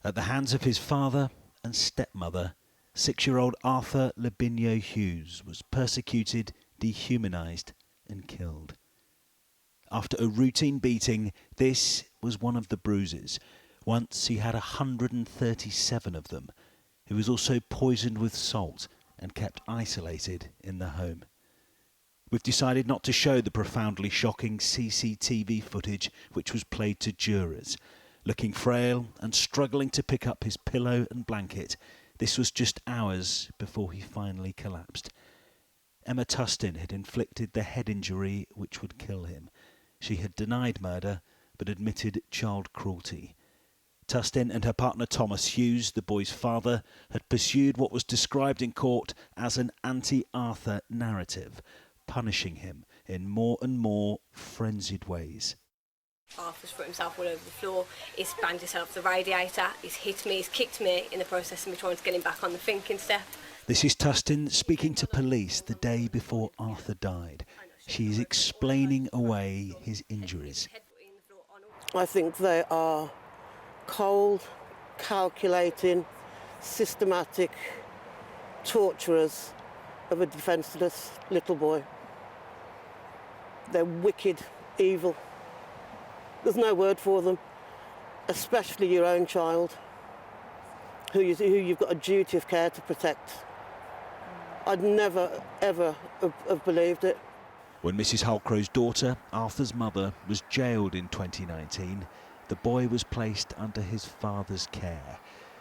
At the hands of his father and stepmother, 6-year-old Arthur Labinjo-Hughes was persecuted, dehumanised and killed. After a routine beating, this was one of the bruises. Once he had 137 of them. He was also poisoned with salt and kept isolated in the home. We've decided not to show the profoundly shocking CCTV footage which was played to jurors. Looking frail and struggling to pick up his pillow and blanket, this was just hours before he finally collapsed. Emma Tustin had inflicted the head injury which would kill him. She had denied murder but admitted child cruelty. Tustin and her partner Thomas Hughes, the boy's father, had pursued what was described in court as an anti-Arthur narrative, punishing him in more and more frenzied ways. Arthur's put himself all over the floor, he's banged himself off the radiator, he's hit me, he's kicked me in the process of me trying to get him back on the thinking step. This is Tustin speaking to police the day before Arthur died. She is explaining away his injuries. I think they are cold, calculating, systematic torturers of a defenceless little boy. They're wicked, evil. There's no word for them, especially your own child, who you've got a duty of care to protect. I'd never, ever have believed it. When Mrs. Halcrow's daughter, Arthur's mother, was jailed in 2019, the boy was placed under his father's care.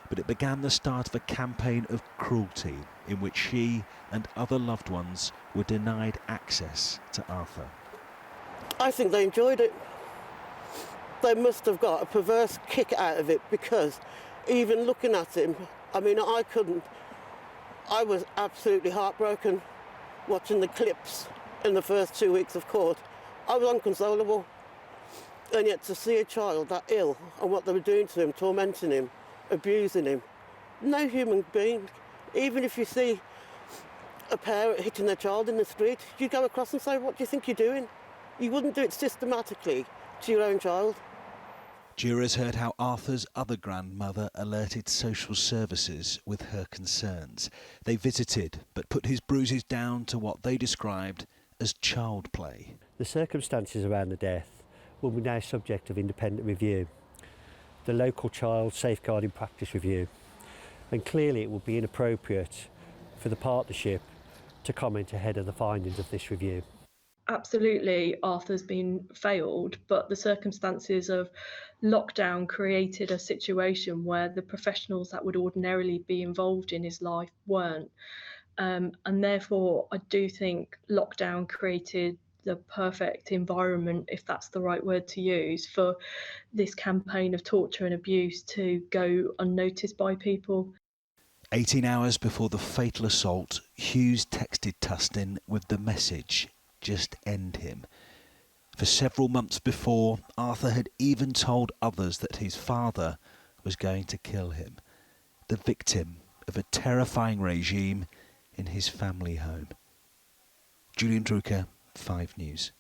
But it began the start of a campaign of cruelty in which she and other loved ones were denied access to Arthur. I think they enjoyed it. They must have got a perverse kick out of it, because even looking at him, I mean, I was absolutely heartbroken watching the clips in the first 2 weeks of court. I was inconsolable. And yet to see a child that ill and what they were doing to him, tormenting him, abusing him, no human being, even if you see a parent hitting their child in the street, you go across and say, what do you think you're doing? You wouldn't do it systematically to your own child. Jurors heard how Arthur's other grandmother alerted social services with her concerns. They visited, but put his bruises down to what they described as child play. The circumstances around the death will be now subject of independent review, the local child safeguarding practice review, and clearly it would be inappropriate for the partnership to comment ahead of the findings of this review. Absolutely, Arthur's been failed, but the circumstances of lockdown created a situation where the professionals that would ordinarily be involved in his life weren't. And therefore, I do think lockdown created the perfect environment, if that's the right word to use, for this campaign of torture and abuse to go unnoticed by people. 18 hours before the fatal assault, Hughes texted Tustin with the message, "Just end him." For several months before, Arthur had even told others that his father was going to kill him, the victim of a terrifying regime in his family home. Julian Drucker, 5 News.